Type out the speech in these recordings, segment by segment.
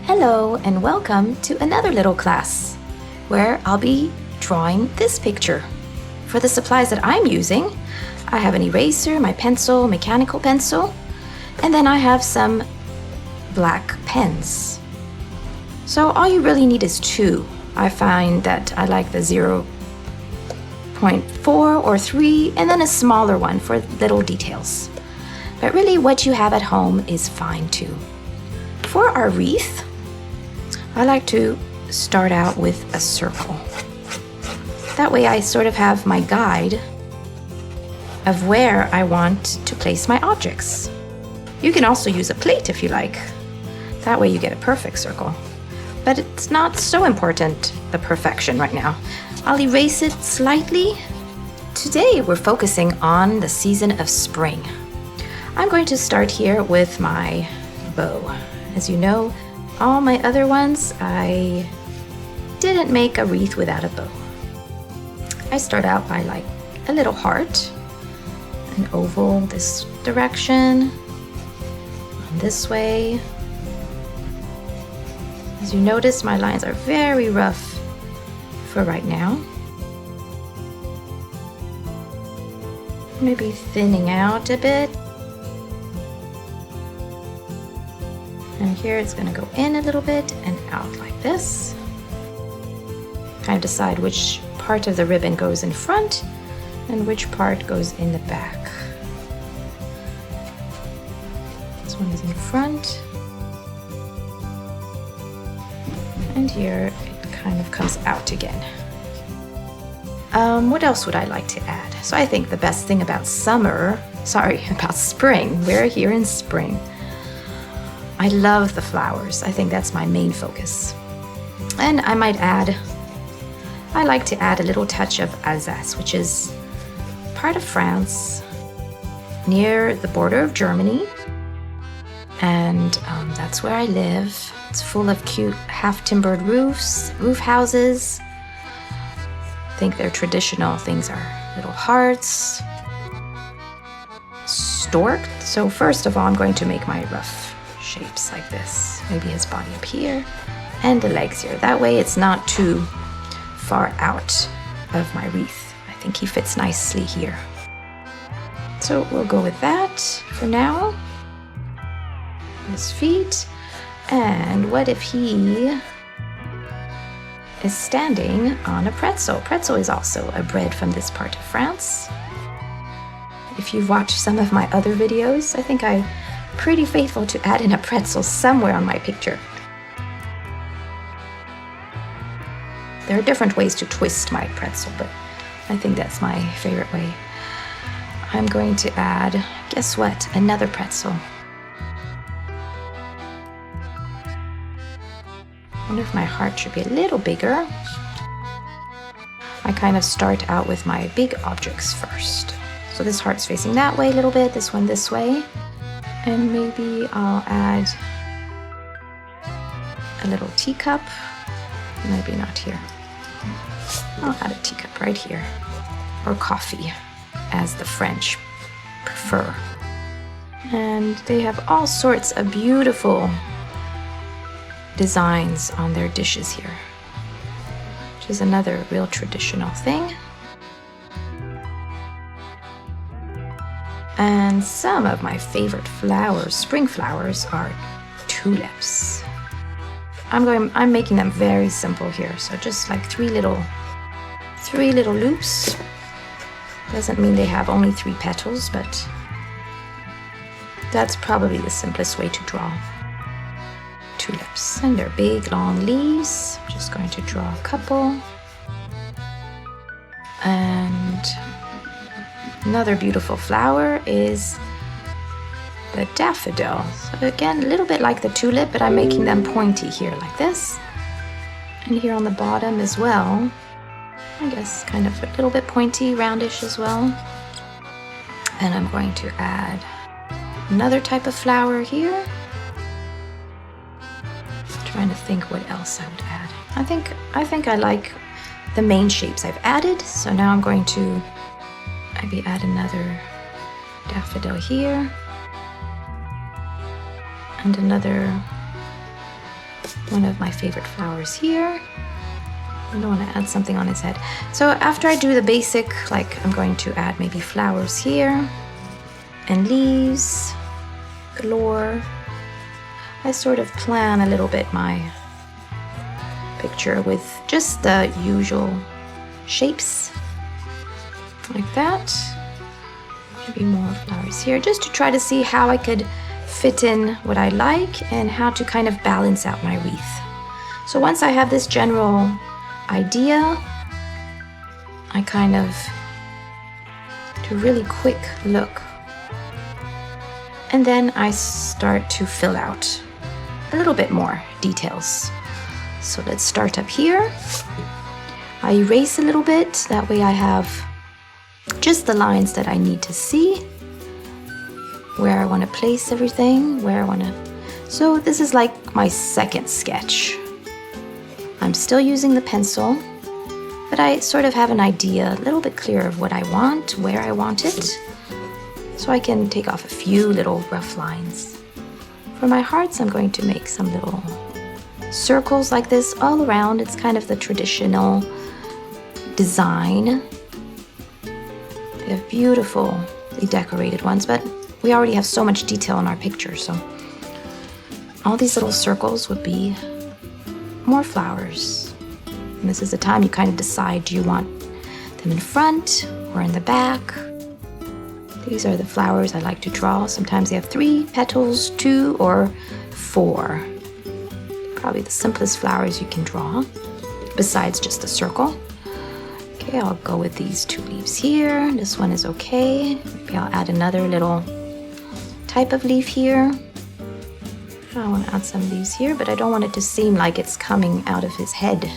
Hello and welcome to another little class where I'll be drawing this picture. For the supplies that I'm using, I have an eraser, my pencil, mechanical pencil, and then I have some black pens. So all you really need is two. I find that I like the 0.4 or 3 and then a smaller one for little details. But really what you have at home is fine too. For our wreath, I like to start out with a circle. That way I sort of have my guide of where I want to place my objects. You can also use a plate if you like. That way you get a perfect circle. But it's not so important, the perfection right now. I'll erase it slightly. Today we're focusing on the season of spring. I'm going to start here with my bow. As you know, all my other ones, I didn't make a wreath without a bow. I start out by like a little heart, an oval this direction, this way. As you notice, my lines are very rough for right now. Maybe thinning out a bit. And here it's going to go in a little bit and out like this. Kind of decide which part of the ribbon goes in front and which part goes in the back. This one is in front. And here it kind of comes out again. What else would I like to add? So I think the best thing about about spring, we're here in spring. I love the flowers. I think that's my main focus. And I like to add a little touch of Alsace, which is part of France, near the border of Germany. And that's where I live. It's full of cute half-timbered roof houses. I think their traditional things are little hearts, stork. So first of all, I'm going to make my rough shapes like this. Maybe his body up here and the legs here. That way it's not too far out of my wreath. I think he fits nicely here. So we'll go with that for now. His feet. And what if he is standing on a pretzel? Pretzel is also a bread from this part of France. If you've watched some of my other videos, I think I'm pretty faithful to add in a pretzel somewhere on my picture. There are different ways to twist my pretzel, but I think that's my favorite way. I'm going to add, guess what? Another pretzel. I wonder if my heart should be a little bigger. I kind of start out with my big objects first. So this heart's facing that way a little bit, this one this way. And maybe I'll add a little teacup. Maybe not here. I'll add a teacup right here. Or coffee, as the French prefer. And they have all sorts of beautiful designs on their dishes here, which is another real traditional thing. And some of my favorite flowers, spring flowers, are tulips. I'm making them very simple here, so just like three little loops. Doesn't mean they have only 3 petals, but that's probably the simplest way to draw tulips. And they're big, long leaves. I'm just going to draw a couple. And another beautiful flower is the daffodil. So again, a little bit like the tulip, but I'm making them pointy here like this. And here on the bottom as well. I guess kind of a little bit pointy, roundish as well. And I'm going to add another type of flower here. Trying to think what else I would add. I think I like the main shapes I've added. So now I'm going to maybe add another daffodil here. And another one of my favorite flowers here. I don't want to add something on his head. So after I do the basic, like I'm going to add maybe flowers here and leaves galore. I sort of plan a little bit my picture with just the usual shapes like that. Maybe more flowers here, just to try to see how I could fit in what I like and how to kind of balance out my wreath. So once I have this general idea, I kind of do a really quick look, and then I start to fill out a little bit more details. So let's start up here. I erase a little bit, that way I have just the lines that I need to see, where I want to place everything, where I want to. So this is like my second sketch. I'm still using the pencil, but I sort of have an idea, a little bit clearer of what I want, where I want it, so I can take off a few little rough lines. For my hearts, I'm going to make some little circles like this all around. It's kind of the traditional design. We have beautifully decorated ones, but we already have so much detail in our picture, so all these little circles would be more flowers. And this is the time you kind of decide, do you want them in front or in the back? These are the flowers I like to draw. Sometimes they have 3 petals, 2 or 4. Probably the simplest flowers you can draw, besides just a circle. Okay, I'll go with these 2 leaves here. This one is okay. Maybe I'll add another little type of leaf here. I want to add some leaves here, but I don't want it to seem like it's coming out of his head.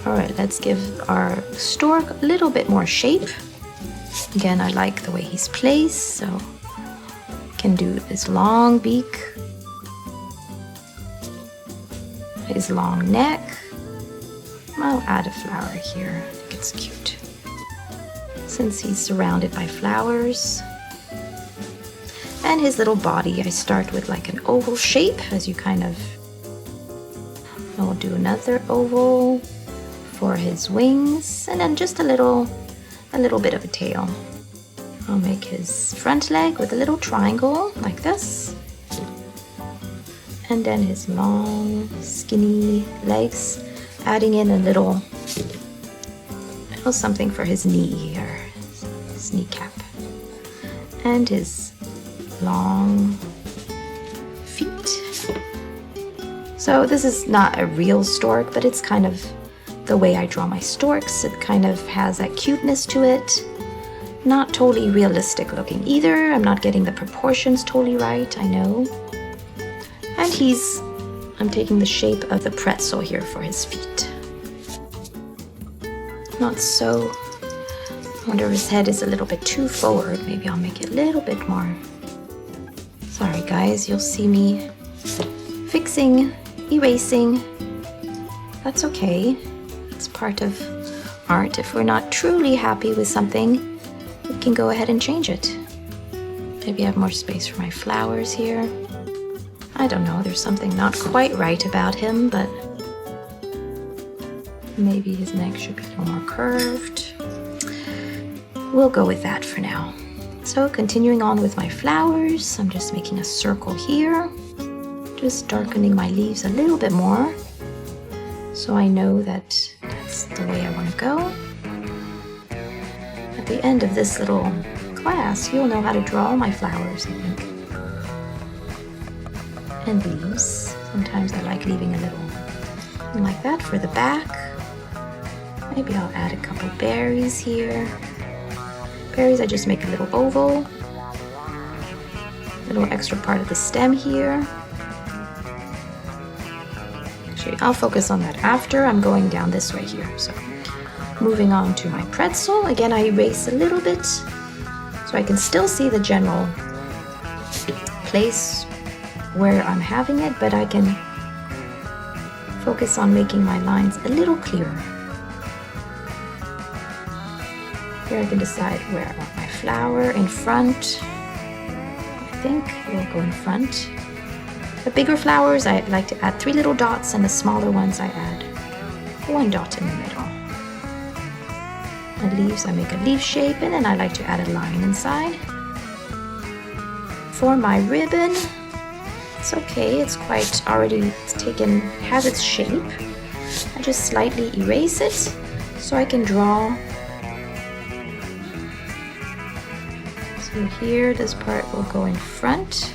All right, let's give our stork a little bit more shape. Again, I like the way he's placed, so I can do his long beak, his long neck. I'll add a flower here. I think it's cute, since he's surrounded by flowers. And his little body, I start with like an oval shape, as you kind of. I'll do another oval for his wings, and then just a little bit of a tail. I'll make his front leg with a little triangle like this, and then his long, skinny legs, adding in a little something for his knee here, his kneecap, and his long feet. So this is not a real stork, but it's kind of the way I draw my storks. It kind of has that cuteness to it. Not totally realistic looking either. I'm not getting the proportions totally right, I know. And I'm taking the shape of the pretzel here for his feet. Not so. I wonder if his head is a little bit too forward. Maybe I'll make it a little bit more. Sorry guys, you'll see me fixing, erasing. That's okay. It's part of art. If we're not truly happy with something, we can go ahead and change it. Maybe I have more space for my flowers here. I don't know, there's something not quite right about him, but maybe his neck should be a little more curved. We'll go with that for now. So continuing on with my flowers, I'm just making a circle here, just darkening my leaves a little bit more, so I know that that's the way I want to go. At the end of this little class, you'll know how to draw my flowers, I think. And leaves. Sometimes I like leaving a little like that for the back. Maybe I'll add a couple berries here. Berries, I just make a little oval. A little extra part of the stem here. Actually, I'll focus on that after. I'm going down this way here. So moving on to my pretzel. Again, I erase a little bit so I can still see the general place where I'm having it, but I can focus on making my lines a little clearer. Here I can decide where I want my flower in front. I think we'll go in front. The bigger flowers, I like to add 3 little dots, and the smaller ones, I add 1 dot in the middle. The leaves, I make a leaf shape, and then I like to add a line inside. For my ribbon, it's okay, it's quite already has its shape. I just slightly erase it so I can draw. So here, this part will go in front,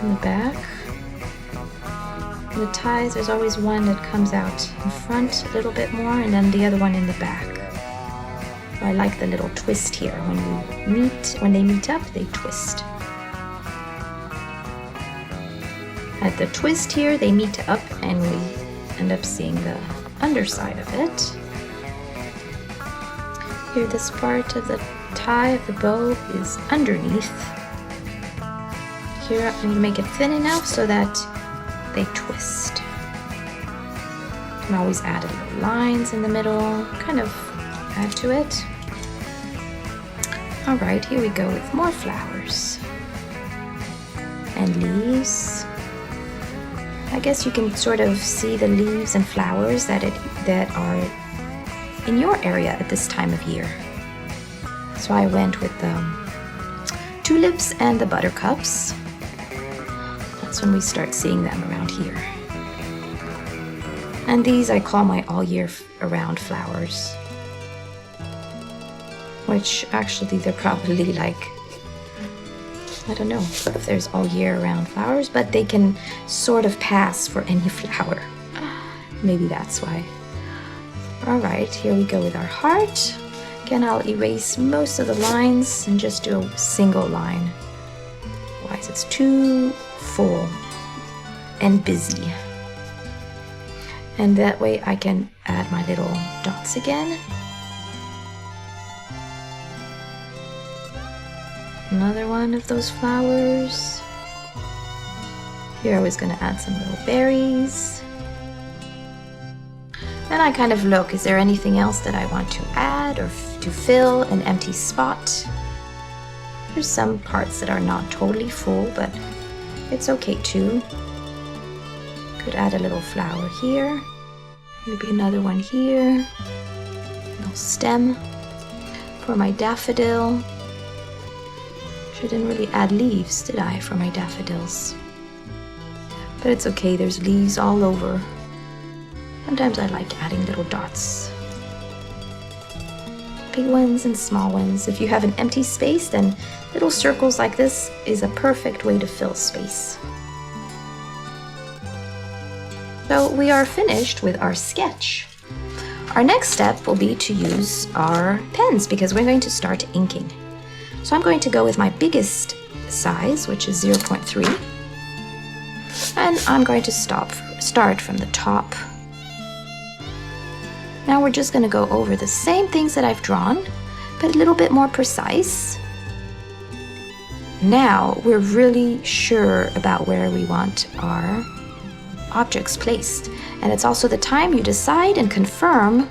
in the back. In the ties, there's always one that comes out in front a little bit more, and then the other one in the back. So I like the little twist here. When they meet up, they twist. At the twist here, they meet up, and we end up seeing the underside of it. Here, this part of the tie of the bow is underneath. Here, I'm going to make it thin enough so that they twist. You can always add little lines in the middle, kind of add to it. All right, here we go with more flowers and leaves. I guess you can sort of see the leaves and flowers that are in your area at this time of year. So I went with the tulips and the buttercups. That's when we start seeing them around here. And these I call my all year around flowers, which actually they're probably like, I don't know if there's all year round flowers, but they can sort of pass for any flower. Maybe that's why. All right, here we go with our heart. Again, I'll erase most of the lines and just do a single line. Otherwise, it's too full and busy. And that way I can add my little dots again. Another one of those flowers. Here I was going to add some little berries. Then I kind of look, is there anything else that I want to add or to fill an empty spot? There's some parts that are not totally full, but it's okay too. Could add a little flower here, maybe another one here, a little stem for my daffodil. I didn't really add leaves, did I, for my daffodils? But it's okay, there's leaves all over. Sometimes I like adding little dots. Big ones and small ones. If you have an empty space, then little circles like this is a perfect way to fill space. So we are finished with our sketch. Our next step will be to use our pens because we're going to start inking. So I'm going to go with my biggest size, which is 0.3. And I'm going to start from the top. Now we're just going to go over the same things that I've drawn, but a little bit more precise. Now we're really sure about where we want our objects placed. And it's also the time you decide and confirm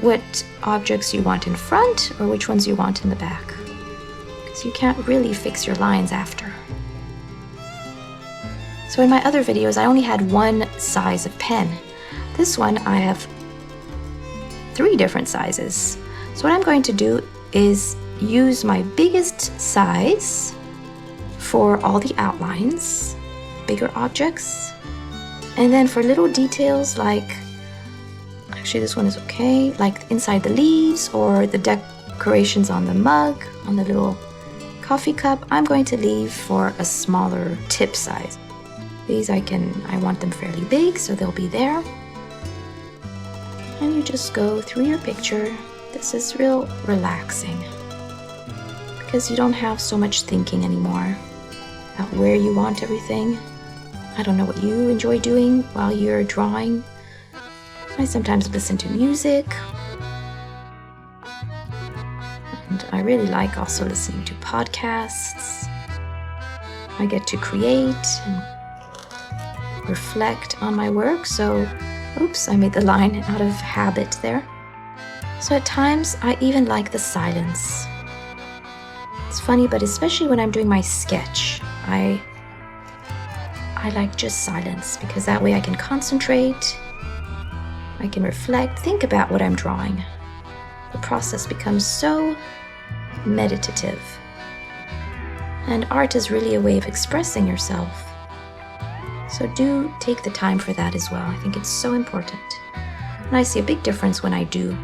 what objects you want in front or which ones you want in the back. Because you can't really fix your lines after. So in my other videos, I only had one size of pen. This one, I have 3 different sizes. So what I'm going to do is use my biggest size for all the outlines, bigger objects. And then for little details like, actually this one is okay, like inside the leaves or the decorations on the mug, on the little coffee cup, I'm going to leave for a smaller tip size. These I want them fairly big, so they'll be there. And you just go through your picture. This is real relaxing because you don't have so much thinking anymore about where you want everything. I don't know what you enjoy doing while you're drawing. I sometimes listen to music. And I really like also listening to podcasts. I get to create and reflect on my work, so oops, I made the line out of habit there. So at times, I even like the silence. It's funny, but especially when I'm doing my sketch, I I like just silence because that way I can concentrate, I can reflect, think about what I'm drawing. The process becomes so meditative. And art is really a way of expressing yourself. So do take the time for that as well. I think it's so important. And I see a big difference when I do.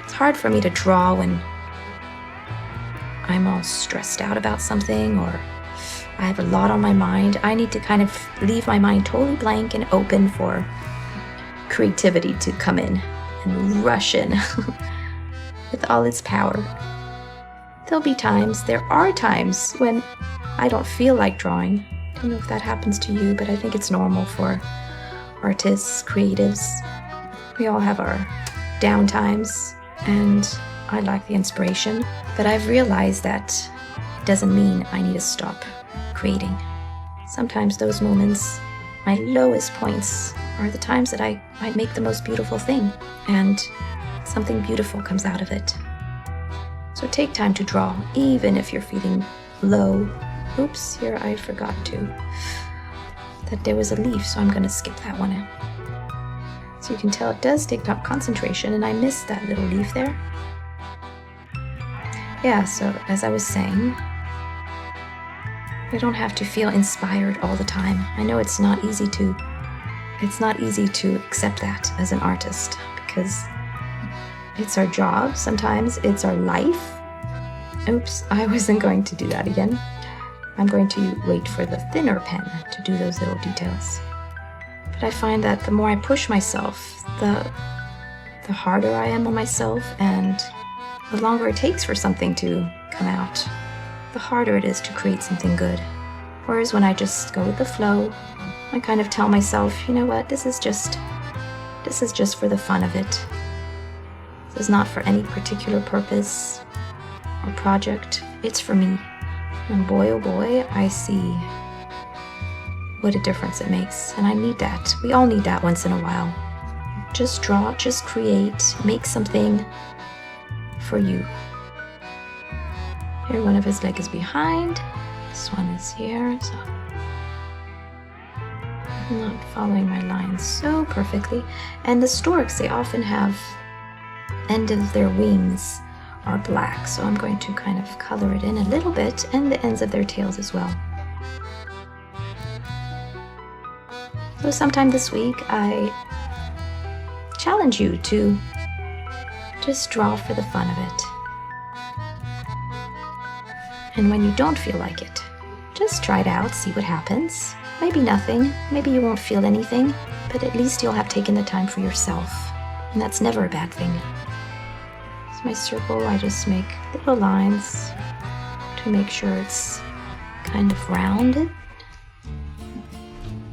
It's hard for me to draw when I'm all stressed out about something or I have a lot on my mind. I need to kind of leave my mind totally blank and open for creativity to come in and rush in with all its power. There are times when I don't feel like drawing. I don't know if that happens to you, but I think it's normal for artists, creatives. We all have our down times, and I like the inspiration. But I've realized that doesn't mean I need to stop creating. Sometimes those moments, my lowest points, are the times that I might make the most beautiful thing, and something beautiful comes out of it. So take time to draw, even if you're feeling low. Oops, here I forgot that there was a leaf, so I'm going to skip that one. So you can tell it does take concentration, and I missed that little leaf there. Yeah, so as I was saying, you don't have to feel inspired all the time. I know it's not easy to accept that as an artist, because it's our job. Sometimes it's our life. Oops, I wasn't going to do that again. I'm going to wait for the thinner pen to do those little details. But I find that the more I push myself, the harder I am on myself, and the longer it takes for something to come out, the harder it is to create something good. Whereas when I just go with the flow, I kind of tell myself, you know what, this is just for the fun of it. This is not for any particular purpose or project. It's for me. And boy, oh boy, I see what a difference it makes. And I need that. We all need that once in a while. Just draw, just create, make something for you. Here, one of his legs is behind. This one is here, so I'm not following my lines so perfectly. And the storks, they often have end of their wings are black, so I'm going to kind of color it in a little bit, and the ends of their tails as well. So sometime this week I challenge you to just draw for the fun of it. And when you don't feel like it, just try it out, see what happens. Maybe nothing, maybe you won't feel anything, but at least you'll have taken the time for yourself, and that's never a bad thing. So my circle, I just make little lines to make sure it's kind of rounded.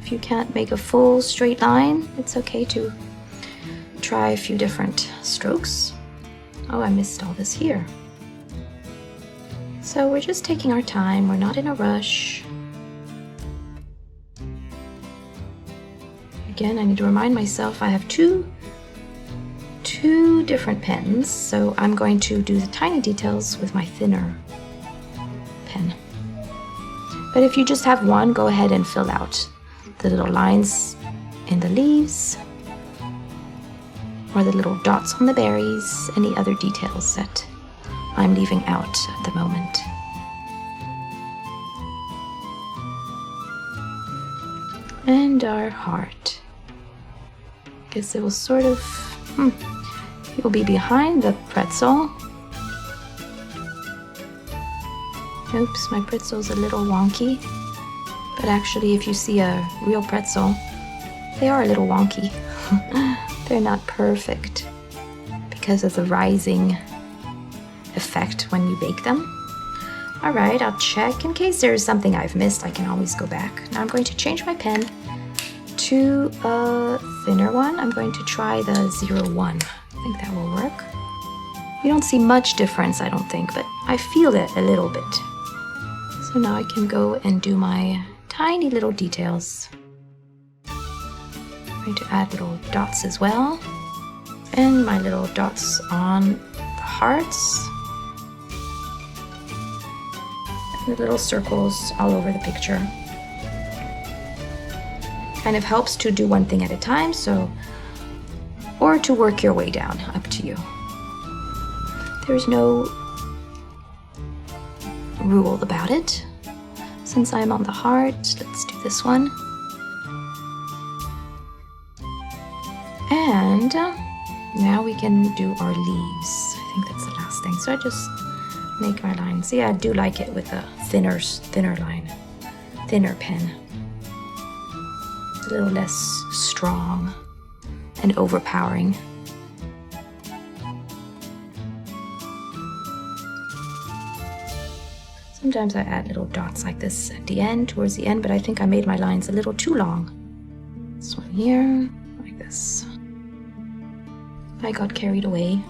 If you can't make a full straight line, it's okay to try a few different strokes. Oh, I missed all this here. So we're just taking our time, we're not in a rush. Again, I need to remind myself I have two different pens, so I'm going to do the tiny details with my thinner pen. But if you just have one, go ahead and fill out the little lines in the leaves, or the little dots on the berries, any other details that I'm leaving out at the moment. And our heart. Guess it will sort of, it will be behind the pretzel. Oops, my pretzel's a little wonky. But actually, if you see a real pretzel, they are a little wonky. They're not perfect because of the rising effect when you bake them. All right, I'll check. In case there's something I've missed, I can always go back. Now I'm going to change my pen to a thinner one. I'm going to try the 01. I think that will work. You don't see much difference, I don't think, but I feel it a little bit. So now I can go and do my tiny little details. I'm going to add little dots as well. And my little dots on the hearts. And the little circles all over the picture. Kind of helps to do one thing at a time, or to work your way down, up to you. There's no rule about it. Since I'm on the heart, let's do this one. And now we can do our leaves. I think that's the last thing. So I just make my line. See, I do like it with a thinner line, thinner pen. A little less strong and overpowering. Sometimes I add little dots like this at the end, towards the end, but I think I made my lines a little too long. This one here, like this. I got carried away.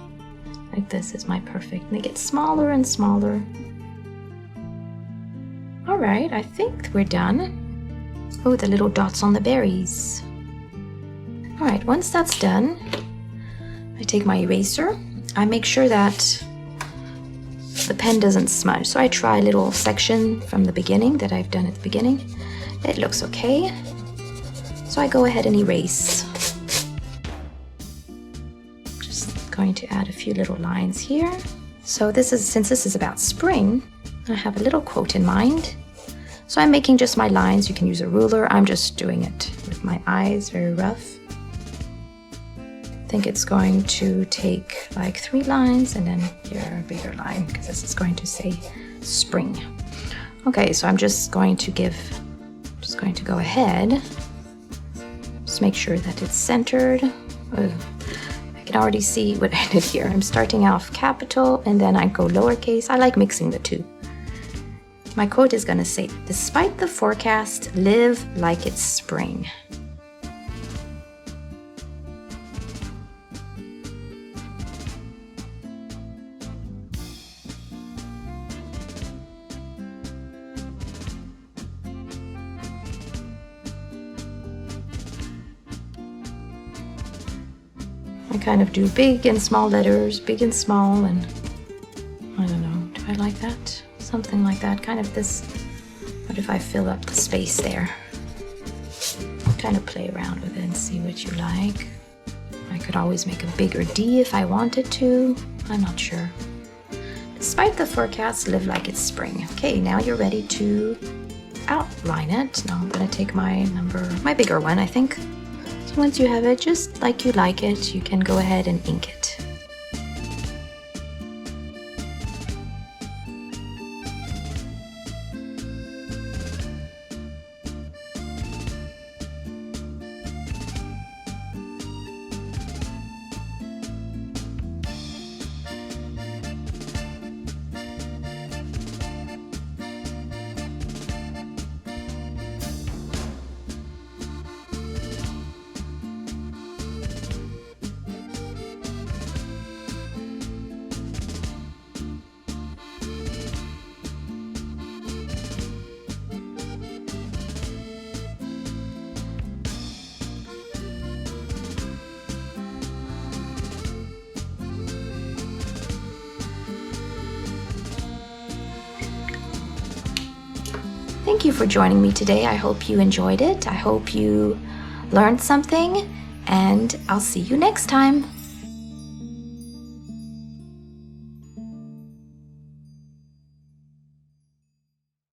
Like this is my perfect. And they get smaller and smaller. All right, I think we're done. Oh, the little dots on the berries. All right, once that's done, I take my eraser. I make sure that the pen doesn't smudge. So I try a little section from the beginning that I've done at the beginning. It looks okay. So I go ahead and erase. Just going to add a few little lines here. So since this is about spring, I have a little quote in mind. So I'm making just my lines. You can use a ruler. I'm just doing it with my eyes, very rough. I think it's going to take like 3 lines and then your bigger line, because this is going to say spring. Okay, so I'm just going to go ahead. Just make sure that it's centered. Oh, I can already see what I did here. I'm starting off capital and then I go lowercase. I like mixing the two. My quote is going to say, despite the forecast, live like it's spring. I kind of do big and small letters, big and small, and I don't know, do I like that? Something like that, kind of this. What if I fill up the space there? Kind of play around with it and see what you like. I could always make a bigger D if I wanted to. I'm not sure. Despite the forecast, live like it's spring. Okay, now you're ready to outline it. Now I'm gonna take my bigger one, I think. So once you have it, just like you like it, you can go ahead and ink it. Thank you for joining me today. I hope you enjoyed it. I hope you learned something, and I'll see you next time.